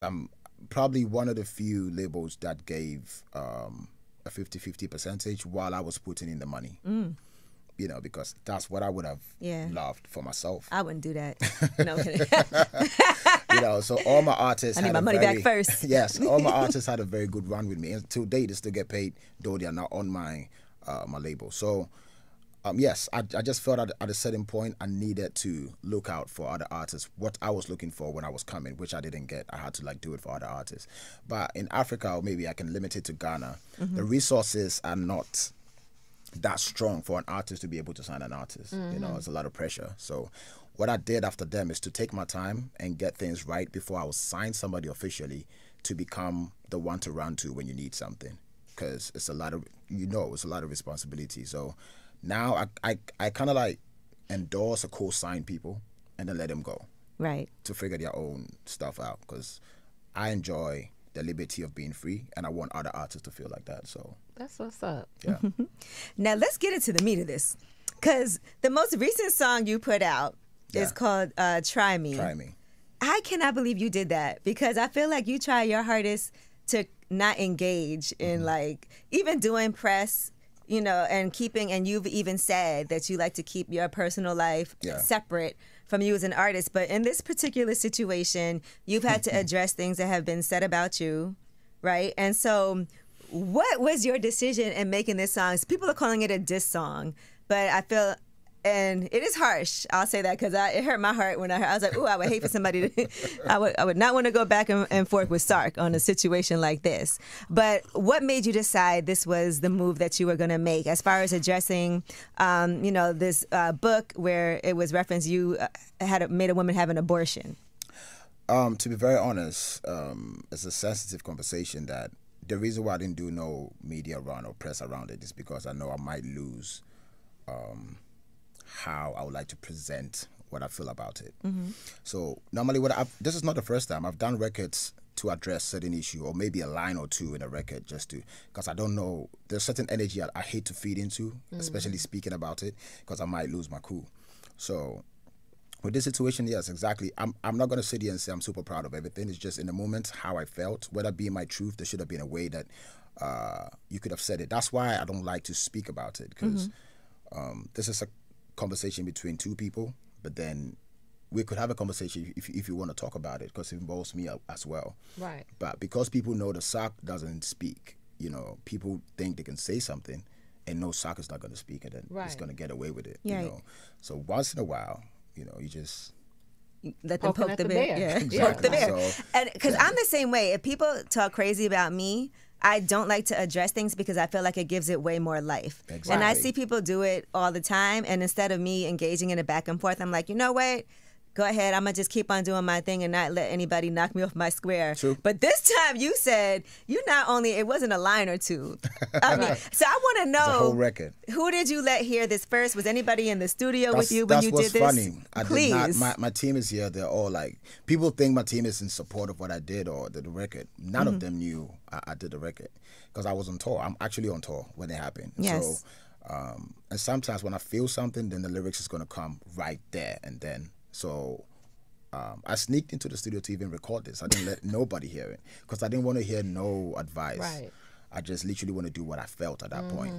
I'm probably one of the few labels that gave a 50-50 percentage while I was putting in the money. You know, because that's what I would have loved for myself. I wouldn't do that. No, I'm kidding. You know, so all my artists I need my money back first. Yes, all my artists had a very good run with me. And to date, they still get paid, though they are not on my my label. So, yes, I just felt at a certain point I needed to look out for other artists, what I was looking for when I was coming, which I didn't get. I had to like do it for other artists. But in Africa, or maybe I can limit it to Ghana, the resources are not that strong for an artist to be able to sign an artist. You know, it's a lot of pressure. So what I did after them is to take my time and get things right before I would sign somebody officially to become the one to run to when you need something, because it's a lot of, you know, it's a lot of responsibility. So now I kind of like endorse or co-sign people and then let them go, right, to figure their own stuff out, because I enjoy the liberty of being free, and I want other artists to feel like that. So that's what's up. Yeah. Now let's get into the meat of this, because the most recent song you put out is called Try Me. Try Me. I cannot believe you did that, because I feel like you try your hardest to not engage in like even doing press, you know, and keeping, and you've even said that you like to keep your personal life separate from you as an artist. But in this particular situation, you've had to address things that have been said about you, right? And so what was your decision in making this song? People are calling it a diss song, but I feel, and it is harsh, I'll say that, because it hurt my heart when I heard. I was like, ooh, I would hate for somebody to, I would not want to go back and forth with Sark on a situation like this. But what made you decide this was the move that you were going to make as far as addressing, you know, this book where it was referenced you had made a woman have an abortion? To be very honest, it's a sensitive conversation that the reason why I didn't do no media run or press around it is because I know I might lose how I would like to present what I feel about it. So normally this is not the first time I've done records to address certain issue, or maybe a line or two in a record, just to, because I don't know, there's certain energy I hate to feed into, especially speaking about it, because I might lose my cool. So with this situation, yes, exactly. I'm not going to sit here and say I'm super proud of everything. It's just in the moment how I felt, whether being my truth, there should have been a way that you could have said it. That's why I don't like to speak about it, because this is a conversation between two people, but then we could have a conversation if you want to talk about it, because it involves me as well. Right. But because people know the Sark doesn't speak, you know, people think they can say something and no, Sark is not going to speak, and then it's going to get away with it. You know, so once in a while, you know, you just let them poke the bear. Yeah. Exactly. Poke the bear. So, and because I'm the same way. If people talk crazy about me, I don't like to address things because I feel like it gives it way more life. Exactly. And I see people do it all the time. And instead of me engaging in a back and forth, I'm like, you know what? Go ahead. I'm going to just keep on doing my thing and not let anybody knock me off my square. True. But this time you said, you not only, it wasn't a line or two. I mean, so I want to know. It's a whole record. Who did you let hear this first? Was anybody in the studio with you when you did this? That's what's funny. Please. I did not, my team is here. They're all like, people think my team is in support of what I did or the record. None of them knew I did the record, because I was on tour. I'm actually on tour when it happened. Yes. So, and sometimes when I feel something, then the lyrics is going to come right there and then. So I sneaked into the studio to even record this. I didn't let nobody hear it, because I didn't want to hear no advice. Right. I just literally want to do what I felt at that point.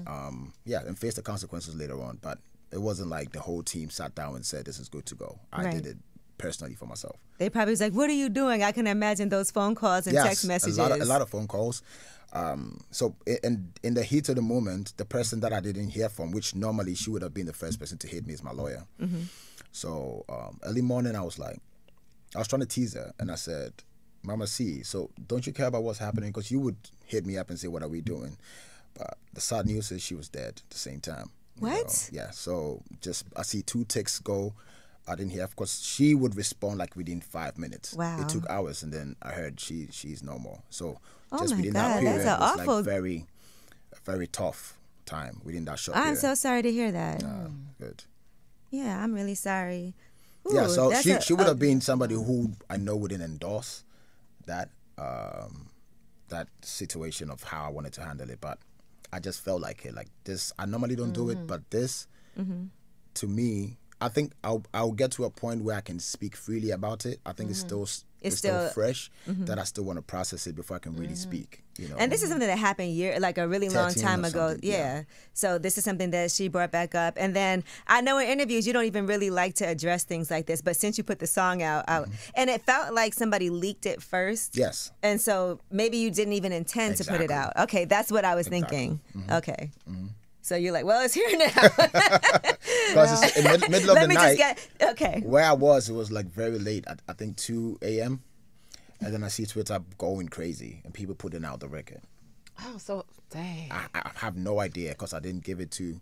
Yeah, and face the consequences later on. But it wasn't like the whole team sat down and said, this is good to go. I did it personally for myself. They probably was like, what are you doing? I can imagine those phone calls and text messages. a lot of phone calls. So in the heat of the moment, the person that I didn't hear from, which normally she would have been the first person to hit me, is my lawyer. So early morning, I was trying to tease her, and I said, Mama C, so don't you care about what's happening? Because you would hit me up and say, what are we doing? But the sad news is she was dead at the same time. What? Yeah, so just I see 2 texts go. I didn't hear, of course, she would respond like within 5 minutes. Wow. It took hours, and then I heard she's no more. So oh just my within God, that period, that's an it was awful... like very tough time within that short period. I'm so sorry to hear that. Good. Yeah, I'm really sorry. Ooh, yeah, so she would have been somebody who I know wouldn't endorse that that situation of how I wanted to handle it, but I just felt like it. Like this, I normally don't do it, but this, to me, I think I'll get to a point where I can speak freely about it. I think it's still it's still fresh, that I still want to process it before I can really speak. You know, and this is something that happened like a really long time ago. Yeah. So this is something that she brought back up. And then I know in interviews you don't even really like to address things like this, but since you put the song out, and it felt like somebody leaked it first. Yes. And so maybe you didn't even intend to put it out. Okay, that's what I was thinking. Okay. So you're like, well, it's here now. Because it's in the middle of the night. Okay. Where I was, it was like very late. I think 2 a.m. And then I see Twitter going crazy and people putting out the record. Oh, so dang. I have no idea because I didn't give it to.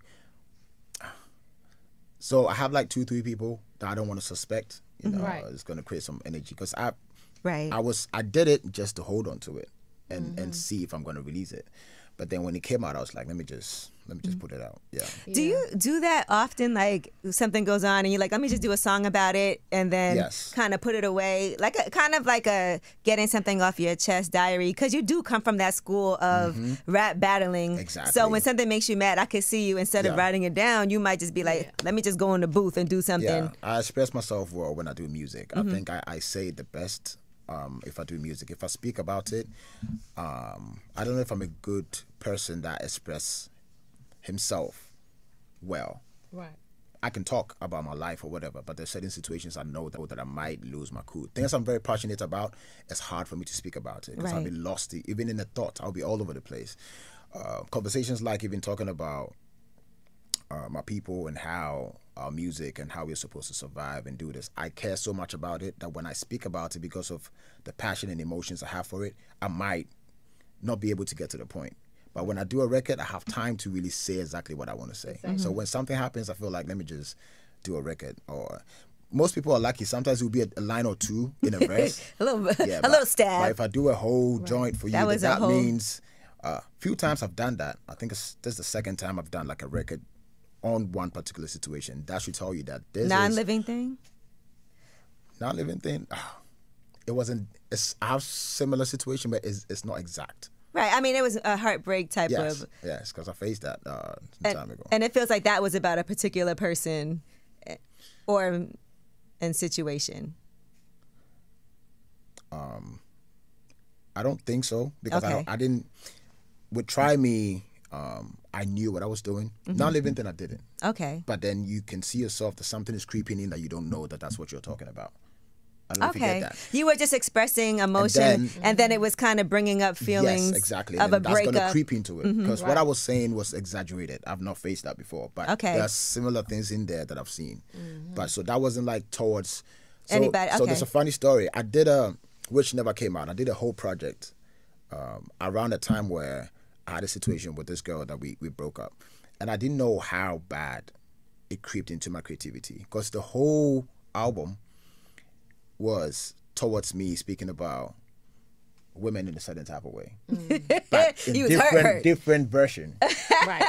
So I have like 2-3 people that I don't want to suspect. You know, it's going to create some energy because I did it just to hold on to it and see if I'm going to release it. But then when it came out, I was like, let me just put it out. Yeah. Do you do that often? Like something goes on and you're like, let me just do a song about it and then kind of put it away, like kind of like a getting something off your chest diary, because you do come from that school of rap battling. Exactly. So when something makes you mad, I could see you instead of writing it down, you might just be like, let me just go in the booth and do something. Yeah, I express myself well when I do music. I think I say it the best. If I do music, if I speak about it, I don't know if I'm a good person that express himself well. Right. I can talk about my life or whatever, but there's certain situations I know that I might lose my cool. Things I'm very passionate about, it's hard for me to speak about it because I'll be lost. Even in the thought, I'll be all over the place. Conversations like even talking about my people and how our music and how we're supposed to survive and do this. I care so much about it that when I speak about it, because of the passion and emotions I have for it, I might not be able to get to the point. But when I do a record, I have time to really say exactly what I want to say. So when something happens, I feel like, let me just do a record. Or most people are lucky. Sometimes it will be a line or two in a verse. a little stab. But if I do a whole joint for you, that means few times I've done that. I think this is the second time I've done like a record on one particular situation. That should tell you that this non-living thing. Non-living thing. It wasn't. I have similar situation, but it's not exact. Right. I mean, it was a heartbreak type of. Yes, because I faced that some time ago. And it feels like that was about a particular person, or and situation. I don't think so because I didn't. With Try Me. I knew what I was doing. Non-living thing, I didn't. Okay. But then you can see yourself that something is creeping in that you don't know that's what you're talking about. I don't know if you get that. You were just expressing emotion, and then it was kind of bringing up feelings. Yes, exactly. Of and a breakup. That's going to creep into it because what I was saying was exaggerated. I've not faced that before, but there are similar things in there that I've seen. But so that wasn't like towards anybody. So there's a funny story. I did which never came out. I did a whole project around a time where I had a situation with this girl that we broke up, and I didn't know how bad it creeped into my creativity because the whole album was towards me speaking about women in a certain type of way, but in different version. Right.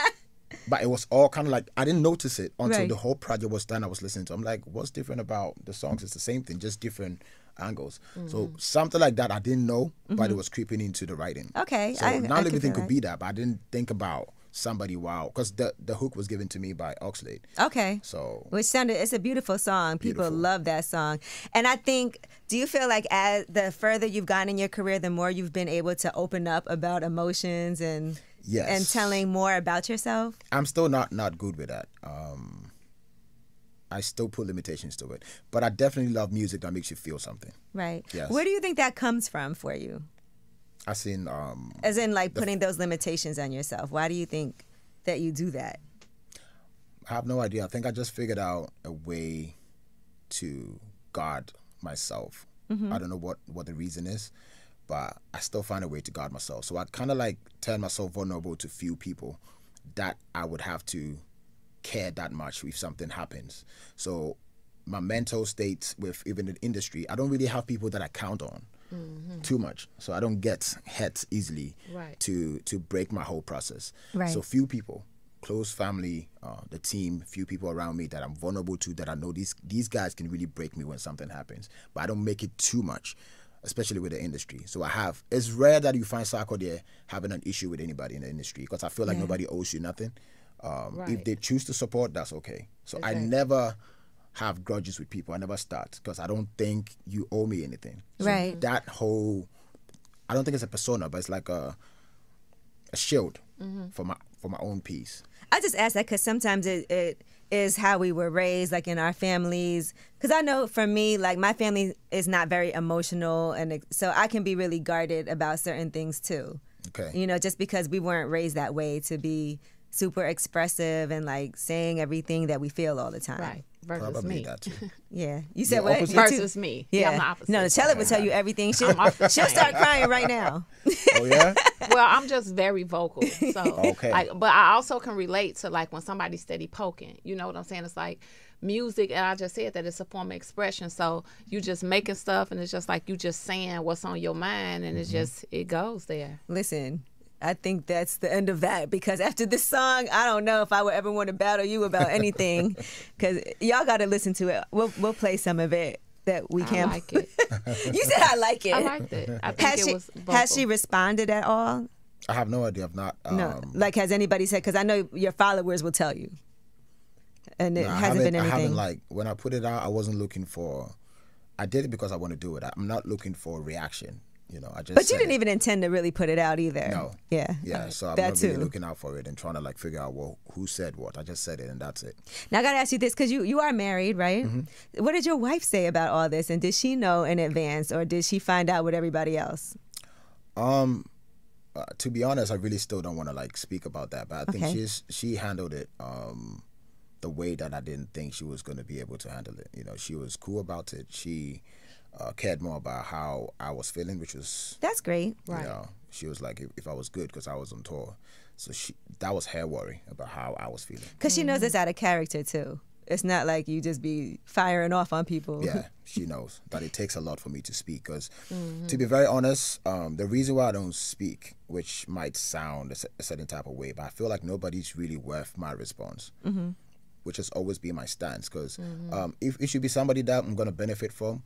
But it was all kind of like I didn't notice it until the whole project was done. I was listening to. I'm like, what's different about the songs? It's the same thing, just different angles. So something like that I didn't know, but it was creeping into the writing. Okay. So non-living thing could be that, but I didn't think about somebody. Wow, because the hook was given to me by Oxlade. Okay. So it's a beautiful song. People love that song, and I think. Do you feel like as the further you've gone in your career, the more you've been able to open up about emotions and telling more about yourself? I'm still not good with that. I still put limitations to it. But I definitely love music that makes you feel something. Right. Yes. Where do you think that comes from for you? As in like putting those limitations on yourself. Why do you think that you do that? I have no idea. I think I just figured out a way to guard myself. I don't know what the reason is, but I still find a way to guard myself. So I kind of like turn myself vulnerable to few people that I would have to care that much if something happens. So my mental state with even the industry, I don't really have people that I count on too much. So I don't get hurt easily to break my whole process. Right. So few people, close family, the team, few people around me that I'm vulnerable to, that I know these guys can really break me when something happens. But I don't make it too much, especially with the industry. So it's rare that you find SARKODIE having an issue with anybody in the industry because I feel like nobody owes you nothing. If they choose to support, that's okay. So I never have grudges with people. I never start because I don't think you owe me anything. So Right. that whole, I don't think it's a persona, but it's like a shield for my own peace. I just ask that because sometimes it is how we were raised, like in our families. Because I know for me, like my family is not very emotional, and so I can be really guarded about certain things too. Okay. You know, just because we weren't raised that way to be super expressive and like saying everything that we feel all the time. Right. Versus Probably me. that too. Yeah. You said Yeah, what? opposite. You too? Versus me. Yeah. I'm the opposite. No, Chella would tell you everything. She'll start crying right now. Oh yeah. Well, I'm just very vocal. So, Okay. like, but I also can relate to like when somebody's steady poking. You know what I'm saying? It's like music, and I just said that it's a form of expression. So you just making stuff, and it's just like you just saying what's on your mind, and it's just it goes there. Listen, I think that's the end of that, because after this song, I don't know if I would ever want to battle you about anything, because y'all got to listen to it. We'll play some of it that we can. I like it. You said I like it. I liked it. I think it was vocal. Has she responded at all? I have no idea. I've not. No. Like, has anybody said? Because I know your followers will tell you, and it No, hasn't been I haven't, anything. like, when I put it out, I wasn't looking for. I did it because I want to do it. I'm not looking for a reaction. You know, I just. But you said didn't it. even intend to really put it out either. No. Yeah. Yeah, so I'm that not too. really looking out for it and trying to like figure out, well, who said what. I just said it and that's it. Now I gotta ask you this, because you are married, right? Mm-hmm. What did your wife say about all this, and did she know in advance, or did she find out with everybody else? To be honest, I really still don't want to like speak about that, but I think Okay. she handled it the way that I didn't think she was going to be able to handle it. You know, she was cool about it. She cared more about how I was feeling, which was, That's great. you Right. know, she was like if I was good because I was on tour. So that was her worry about how I was feeling. Because she knows it's out of character too. It's not like you just be firing off on people. Yeah, she knows that it takes a lot for me to speak. Because, to be very honest, the reason why I don't speak, which might sound a certain type of way, but I feel like nobody's really worth my response, which has always been my stance. Because if it should be somebody that I'm going to benefit from,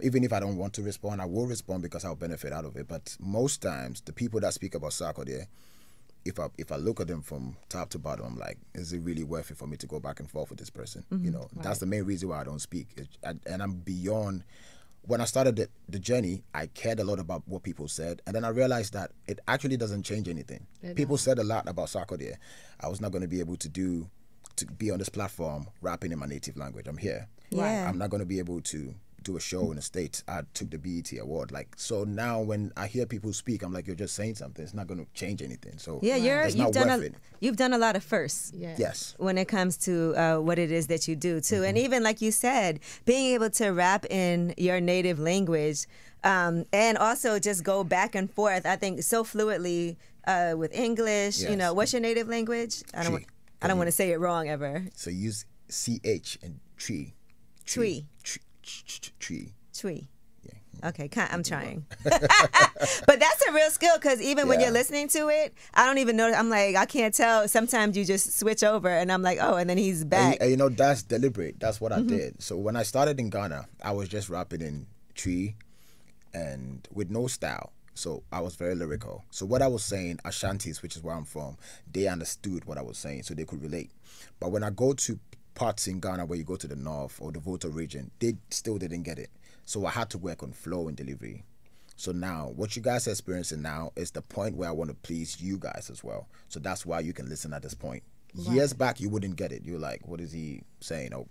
even if I don't want to respond, I will respond because I'll benefit out of it. But most times, the people that speak about Sarkodie, if I look at them from top to bottom, I'm like, is it really worth it for me to go back and forth with this person? You know, that's the main reason why I don't speak. And I'm beyond. When I started the journey, I cared a lot about what people said, and then I realized that it actually doesn't change anything. People said a lot about Sarkodie. I was not going to be able to be on this platform rapping in my native language. I'm here. Yeah. I'm not going to be able to do a show in the States. I took the BET award. Like, so now when I hear people speak, I'm like, you're just saying something. It's not going to change anything. So Yeah, it's not worth it. you've done a lot of firsts. Yes. When it comes to what it is that you do too, and even like you said, being able to rap in your native language, and also just go back and forth, I think so fluidly with English. You Yes. know, what's your native language? I don't want to say it wrong ever. So use CH and tree. Tree. Tree. Tree. Okay, I'm trying. But that's a real skill, because even when Yeah. you're listening to it, I don't even know. I'm like, I can't tell. Sometimes you just switch over and I'm like, oh, and then he's back. And you know, that's deliberate. That's what I did. So when I started in Ghana, I was just rapping in tree and with no style. So I was very lyrical. So what I was saying, Ashantis, which is where I'm from, they understood what I was saying, so they could relate. But when I go to parts in Ghana where you go to the north or the Volta region, they still didn't get it. So I had to work on flow and delivery. So now, what you guys are experiencing now is the point where I want to please you guys as well. So that's why you can listen at this point. Years back, you wouldn't get it. You're like, what is he saying? Oh,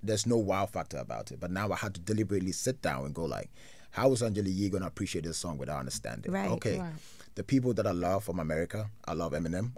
there's no wow factor about it. But now I had to deliberately sit down and go like, how is Angela Yee going to appreciate this song without understanding? Right. Okay. Right. The people that I love from America, I love Eminem.